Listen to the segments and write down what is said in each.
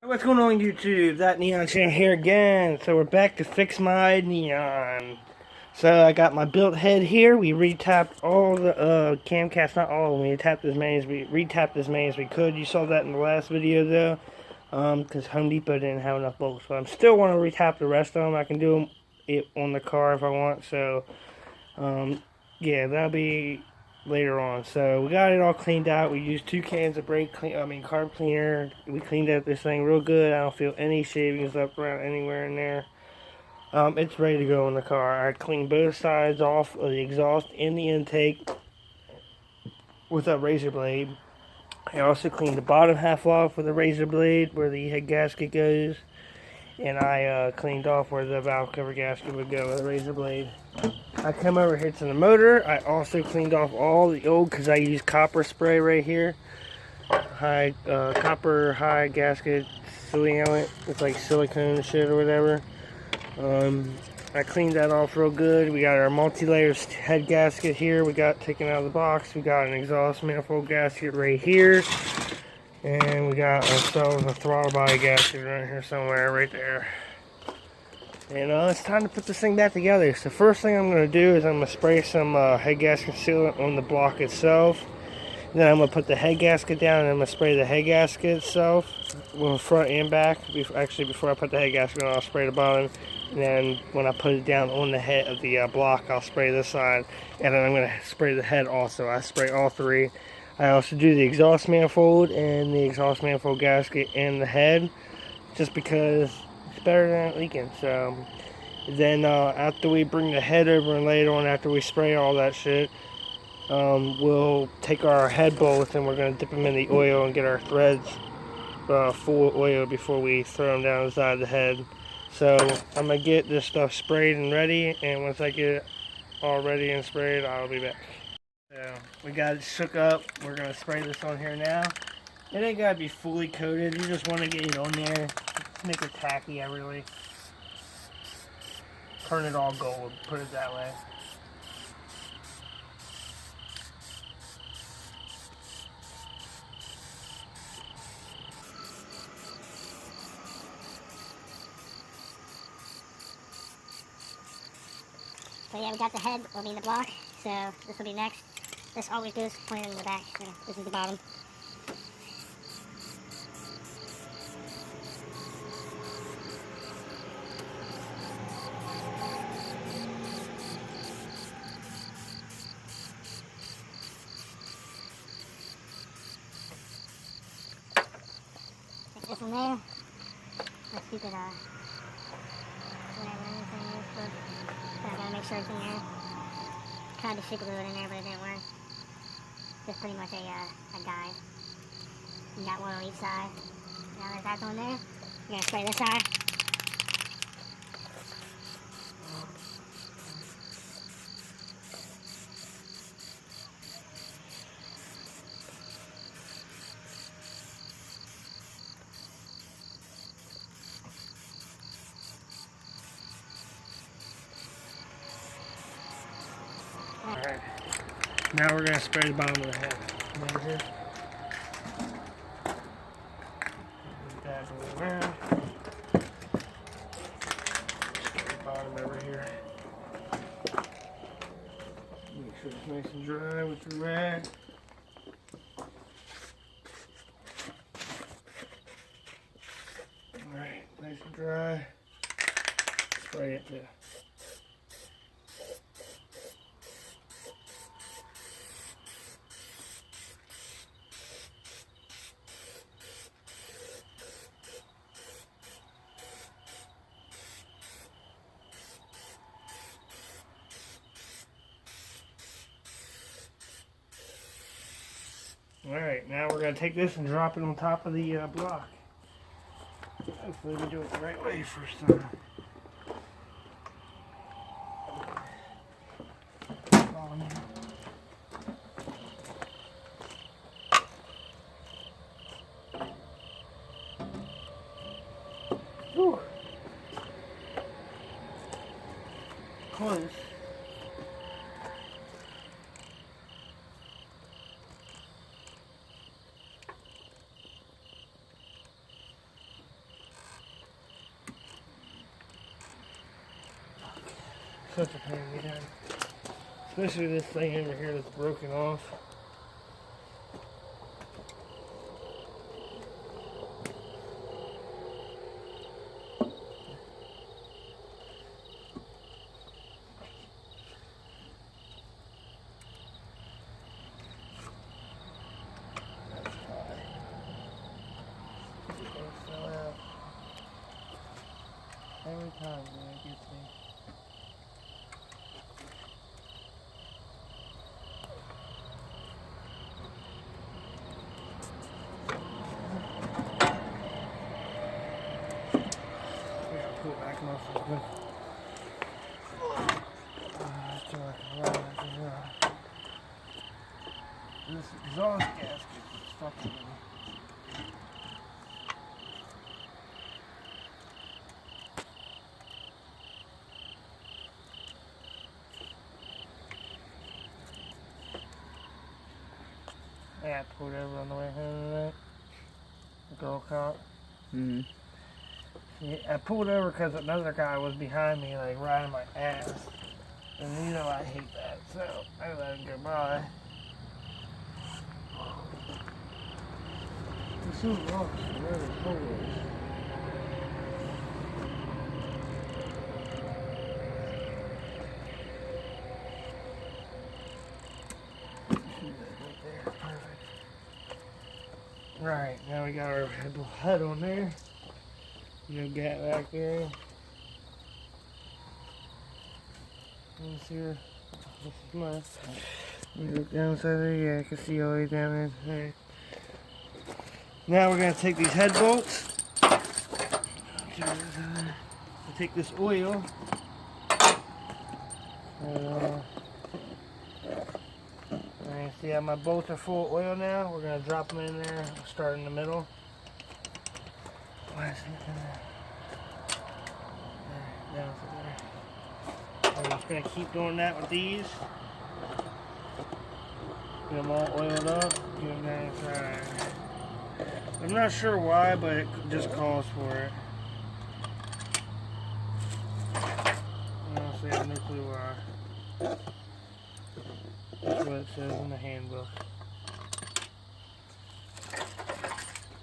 What's going on YouTube? That Neon Channel here again. So we're back to fix my Neon. So I got my built head here. We retapped all the camshafts, not all of them. We retapped as many as we could. You saw that in the last video though, because Home Depot didn't have enough bolts. So I still want to retap the rest of them. I can do it on the car if I want. So yeah, that'll be later on. So we got it all cleaned out. We used 2 cans of carb cleaner. We cleaned out this thing real good. I don't feel any shavings up around anywhere in there. It's ready to go in the car. I cleaned both sides off of the exhaust and the intake with a razor blade. I also cleaned the bottom half off with a razor blade where the head gasket goes. And I cleaned off where the valve cover gasket would go with a razor blade. I come over here to the motor. I also cleaned off all the old, because I use copper spray right here. Copper high gasket sealant. It's like silicone shit or whatever. I cleaned that off real good. We got our multi-layer head gasket here. We got taken out of the box. We got an exhaust manifold gasket right here. And we got ourselves a throttle body gasket right here somewhere, right there. And it's time to put this thing back together. So first thing I'm going to do is I'm going to spray some head gasket sealant on the block itself. Then I'm going to put the head gasket down and I'm going to spray the head gasket itself, well, front and back. Actually, before I put the head gasket on, I'll spray the bottom. And then when I put it down on the head of the block, I'll spray this side. And then I'm going to spray the head also. I spray all 3. I also do the exhaust manifold and the exhaust manifold gasket and the head, just because it's better than leaking. So then after we bring the head over and lay it on, after we spray all that shit, we'll take our head bolts and we're going to dip them in the oil and get our threads full of oil before we throw them down the side of the head. So I'm going to get this stuff sprayed and ready, and once I get it all ready and sprayed, I'll be back. So we got it shook up. We're going to spray this on here now. It ain't got to be fully coated. You just want to get it on there. Make it tacky, I really. Turn it all gold, put it that way. So yeah, we got the head will be in the block, so this will be next. This always goes pointing in the back, so this is the bottom. Take this one there. That stupid, whatever anything is, but I gotta make sure it's in there. Tried to super glue it in there, but it didn't work. Just pretty much a guide. You got one on each side. Now that that's on there, you're gonna spray this side. Alright, now we're going to spray the bottom of the head. Right here. Move that all around. Spray the bottom over here. Make sure it's nice and dry with the rag. Alright, nice and dry. Spray it too. Alright, now we're going to take this and drop it on top of the block. Hopefully we do it the right way first time. Whew. Close. Such a pain in the head. Especially this thing over here that's broken off. Every time, man, it gets me. We gotta pull it back off real quick. This exhaust gasket is stuck in me. Yeah, I pulled over on the way home tonight. The girl caught. Yeah, I pulled over because another guy was behind me, like riding my ass. And you know I hate that, so I let him go by. It's so lost where the hole is. Right, now we got our little hut on there. No gap back there. Let's see here. This is my. Let me look down inside there. Yeah, I can see all the way down there. Alright. Now we're going to take these head bolts. I'll take this oil. See how my bolts are full of oil now? We're going to drop them in there. Start in the middle. Why is it in there? Down to there. I'm just going to keep doing that with these. Get them all oiled up. Get them down inside. I'm not sure why, but it just calls for it. Honestly, I have no clue why. That's what it says in the handbook.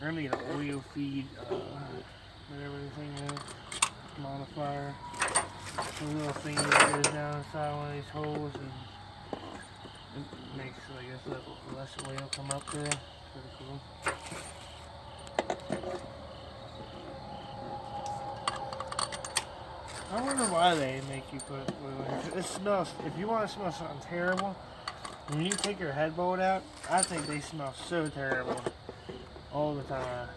I need an oil feed, whatever the thing is, modifier. The little thing that goes down inside one of these holes and it makes, I guess, less oil come up there. Pretty cool. I wonder why they make you put oil in here. It smells, if you want to smell something terrible, when you take your head bolt out, I think they smell so terrible all the time.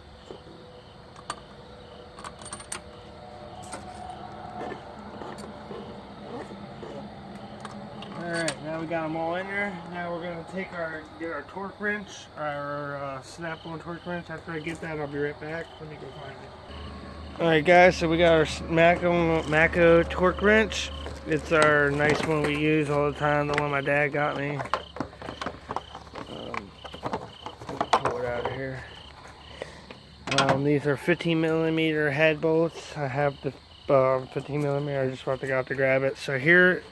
Alright, now we got them all in there. Now we're going to get our torque wrench, our snap-on torque wrench. After I get that, I'll be right back. Let me go find it. Alright guys, so we got our Mako torque wrench. It's our nice one we use all the time, the one my dad got me. Pull it out of here. These are 15mm head bolts. I have the 15mm, I just forgot to grab it. So here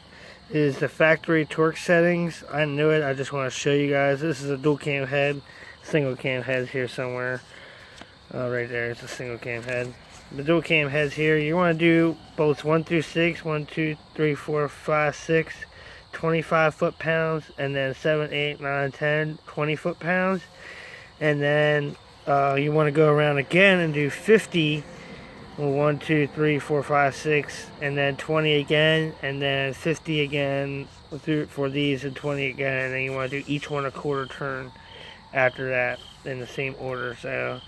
is the factory torque settings. I knew it, I just want to show you guys. This is a dual cam head. Single cam head here somewhere. Right there, it's a single cam head. The dual cam heads here, you want to do bolts 1 through 6, 1, 2, 3, 4, 5, 6, 25 foot-pounds, and then 7, 8, 9, 10, 20 foot-pounds. And then you want to go around again and do 50, 1, 2, 3, 4, 5, 6, and then 20 again, and then 50 again for these, and 20 again, and then you want to do each one a quarter turn after that in the same order. So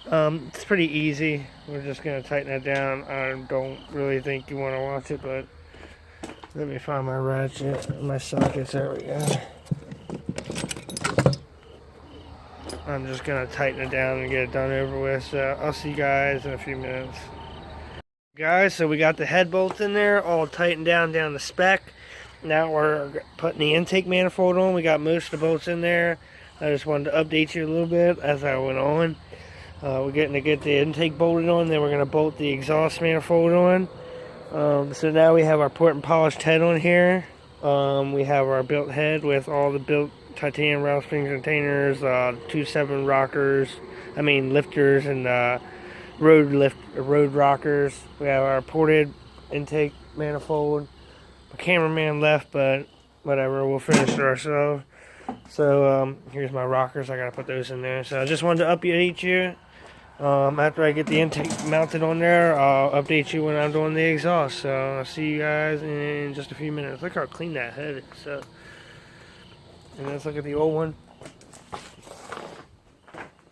it's pretty easy. We're just going to tighten that down. I don't really think you want to watch it, but let me find my ratchet, my sockets. There we go. I'm just going to tighten it down and get it done over with. So I'll see you guys in a few minutes. Guys, so we got the head bolts in there, all tightened down the spec. Now we're putting the intake manifold on. We got most of the bolts in there. I just wanted to update you a little bit as I went on. We're getting to get the intake bolted on, then we're going to bolt the exhaust manifold on. So now we have our port and polished head on here. We have our built head with all the built titanium rail spring containers, 2.7 rockers, lifters, and road rockers. We have our ported intake manifold. My cameraman left, but whatever, we'll finish it ourselves. So here's my rockers. I gotta put those in there. So I just wanted to update you. After I get the intake mounted on there, I'll update you when I'm doing the exhaust. So I'll see you guys in just a few minutes. Look how clean that head is. So, and let's look at the old one.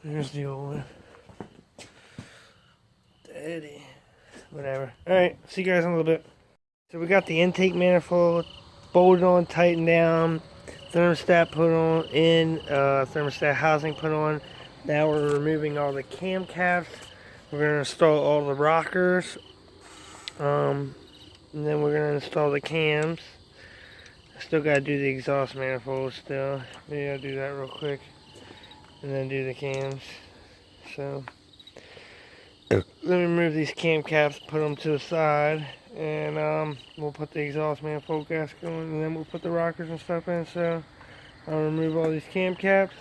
Here's the old one. Daddy. Whatever. Alright, see you guys in a little bit. So we got the intake manifold bolted on, tightened down, thermostat put on, thermostat housing put on. Now we're removing all the camshafts. We're going to install all the rockers. And then we're going to install the cams. I still got to do the exhaust manifold still. Maybe I'll do that real quick. And then do the cams. So, let me remove these cam caps, put them to the side. And we'll put the exhaust manifold gasket on. And then we'll put the rockers and stuff in. So, I'll remove all these cam caps.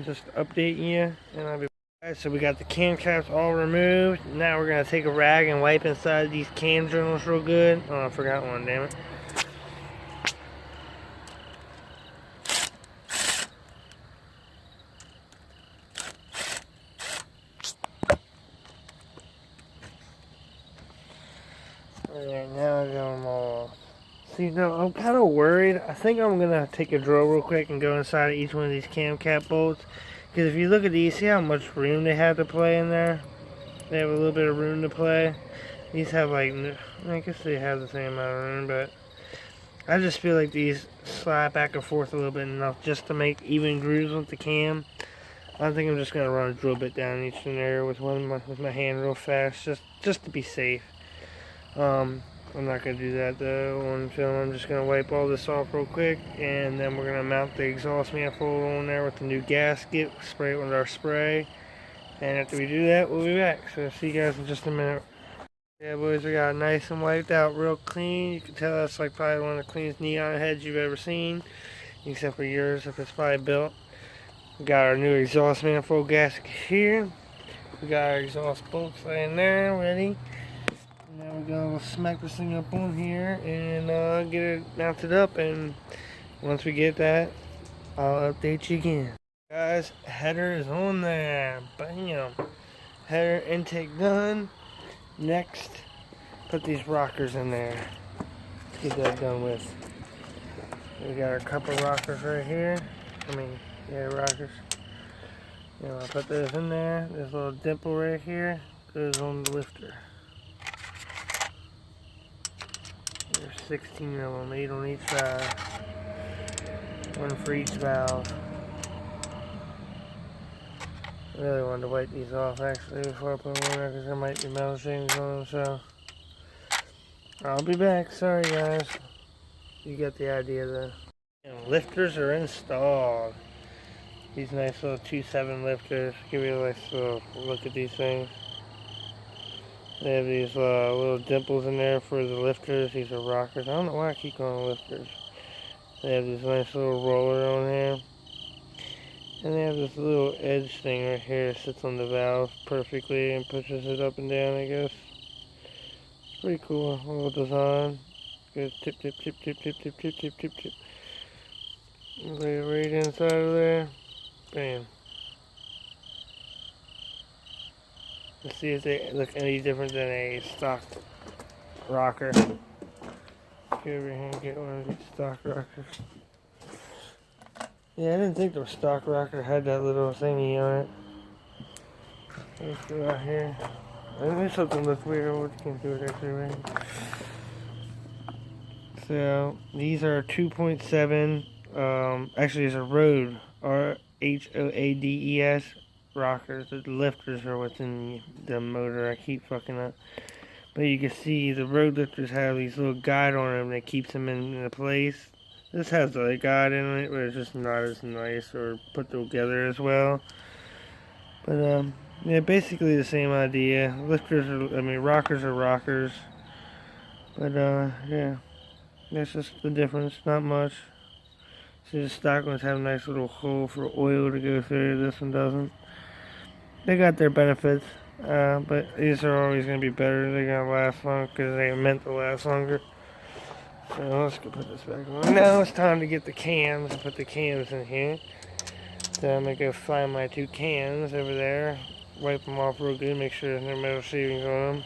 Just updating you, and I'll be back. So we got the cam caps all removed. Now we're gonna take a rag and wipe inside these cam journals real good. Oh, I forgot one, damn it. Alright, now I got them all. See, no, I'm kind of worried. I think I'm going to take a drill real quick and go inside of each one of these cam cap bolts. Because if you look at these, see how much room they have to play in there? They have a little bit of room to play. These have like, I guess they have the same amount of room, but I just feel like these slide back and forth a little bit enough just to make even grooves with the cam. I think I'm just going to run a drill bit down each scenario with my hand real fast, just to be safe. I'm not going to do that though on film. I'm just going to wipe all this off real quick, and then we're going to mount the exhaust manifold on there with the new gasket, spray it with our spray, and after we do that, we'll be back. So see you guys in just a minute. Yeah boys, we got it nice and wiped out real clean. You can tell that's like probably one of the cleanest neon heads you've ever seen, except for yours if it's probably built. We got our new exhaust manifold gasket here. We got our exhaust bolts laying there ready. Now we're going to smack this thing up on here and get it mounted up, and once we get that, I'll update you again. Guys, header is on there. Bam! Header intake done. Next, put these rockers in there. Let's get that done with. We got our couple rockers right here. Rockers. I'll put those in there. This little dimple right here goes on the lifter. There's 16 of them, 8 on each side. One for each valve. I really wanted to wipe these off actually before I put them on there because there might be metal shavings on them, so I'll be back. Sorry guys. You get the idea though. And lifters are installed. These nice little 2.7 lifters. Give you a nice little look at these things. They have these little dimples in there for the lifters. These are rockers. I don't know why I keep calling them lifters. They have this nice little roller on here. And they have this little edge thing right here that sits on the valve perfectly and pushes it up and down, I guess. It's pretty cool. Little design. Good tip, tip, tip, tip, tip, tip, tip, tip, tip, tip. Lay it right inside of there. Bam. Let's see if they look any different than a stock rocker. Go over here and get one of these stock rockers. Yeah, I didn't think the stock rocker had that little thingy on it. Let's go out here. There's something looks weird. What you can do it actually, right? So these are 2.7. Actually, it's a Rhodes, RHOADES rockers. The lifters are what's in the motor. I keep fucking up. But you can see the road lifters have these little guide on them that keeps them in place. This has a guide in it, but it's just not as nice or put together as well. But yeah, basically the same idea. Lifters are, rockers are rockers. But yeah, that's just the difference. Not much. See, the stock ones have a nice little hole for oil to go through. This one doesn't. They got their benefits, but these are always going to be better. They're going to last longer because they are meant to last longer. So let's go put this back on. Now it's time to get the cams and put the cams in here. So I'm going to go find my 2 cams over there, wipe them off real good, make sure there's no metal shavings on them.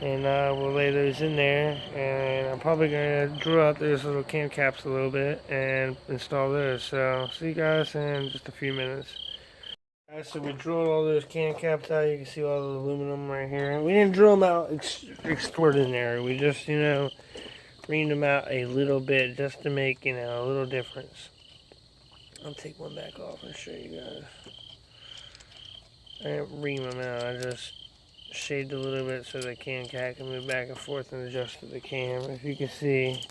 And we'll lay those in there, and I'm probably going to drill out those little cam caps a little bit and install those. So see you guys in just a few minutes. Guys, so we drilled all those can caps out. You can see all the aluminum right here. We didn't drill them out extraordinary. We just, reamed them out a little bit just to make, a little difference. I'll take one back off and show you guys. I didn't ream them out. I just shaved a little bit so the can cap can move back and forth and adjust to the cam. If you can see.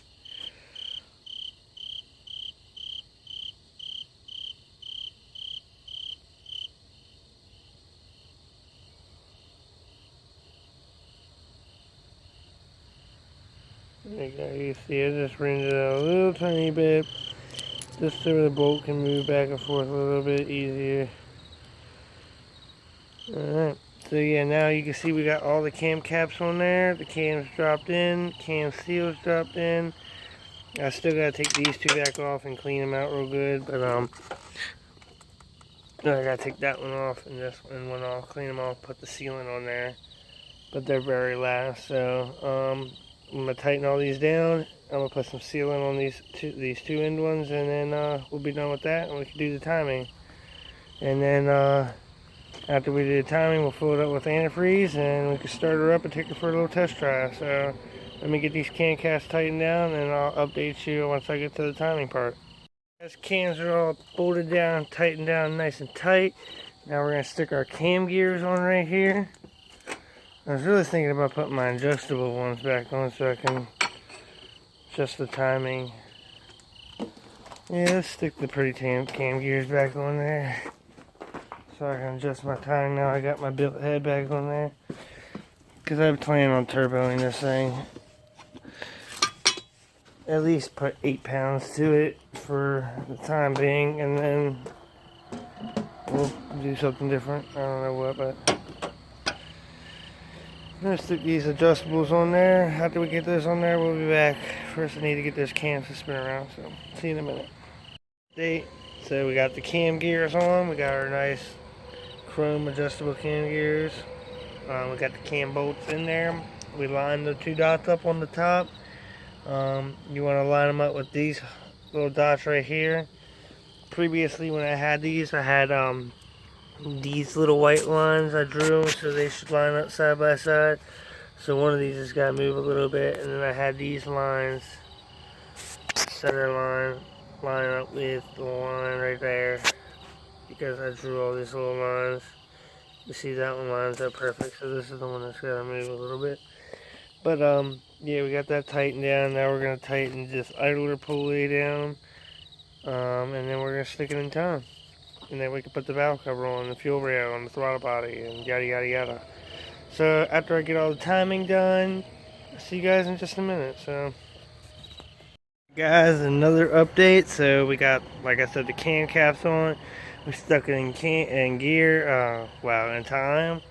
There you go, you see I just reamed it out a little tiny bit, just so the bolt can move back and forth a little bit easier. Alright, so yeah, now you can see we got all the cam caps on there, the cams dropped in, cam seals dropped in. I still gotta take these 2 back off and clean them out real good, but I gotta take that one off and this one off, clean them off, put the sealant on there, but they're very last, so I'm going to tighten all these down. I'm going to put some sealant on these two end ones, and then we'll be done with that, and we can do the timing. And then after we do the timing, we'll fill it up with antifreeze, and we can start her up and take her for a little test drive. So let me get these can caps tightened down, and I'll update you once I get to the timing part. These cans are all bolted down, tightened down nice and tight. Now we're going to stick our cam gears on right here. I was really thinking about putting my adjustable ones back on so I can adjust the timing. Yeah, let's stick the pretty cam gears back on there so I can adjust my timing. Now I got my billet head back on there because I plan on turboing this thing. At least put 8 pounds to it for the time being, and then we'll do something different. I don't know what, but I'm going to stick these adjustables on there. After we get those on there, we'll be back. First I need to get those cams to spin around, so see you in a minute. So we got the cam gears on. We got our nice chrome adjustable cam gears. We got the cam bolts in there. We lined the 2 dots up on the top. You want to line them up with these little dots right here. Previously when I had these, I had these little white lines. I drew them so they should line up side by side. So one of these has got to move a little bit, and then I had these lines, center line up with the line right there, because I drew all these little lines. You see that one lines up perfect, so this is the one that's got to move a little bit. But yeah, we got that tightened down. Now we're going to tighten this idler pulley down, and then we're going to stick it in time. And then we can put the valve cover on, the fuel rail, on the throttle body, and yada yada yada. So after I get all the timing done, I'll see you guys in just a minute. So guys, another update. So we got, like I said, the cam caps on. We stuck it in gear, in time.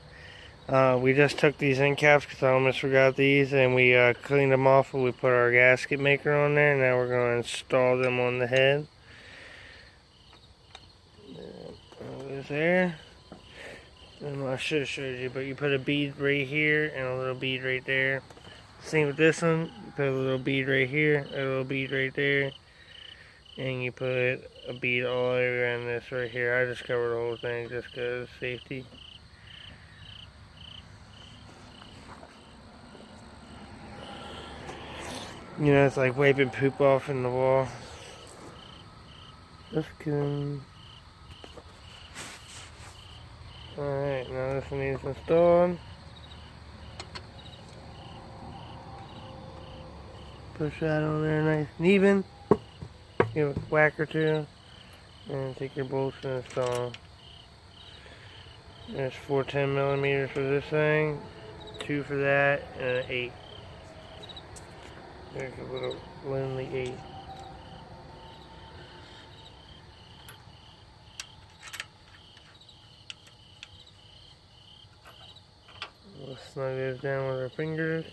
We just took these end caps because I almost forgot these, and we cleaned them off and we put our gasket maker on there. Now we're going to install them on the head. There, and I should have showed you, but you put a bead right here and a little bead right there. Same with this one. You put a little bead right here, a little bead right there, and you put a bead all around this right here. I just covered the whole thing just because of safety. It's like wiping poop off in the wall. That's good. Alright, now this one needs installed. Push that on there nice and even. Give it a whack or two. And take your bolts and install them. There's 4 10mm for this thing, 2 for that, and an 8. There's a little lonely 8. We'll snug those down with our fingers.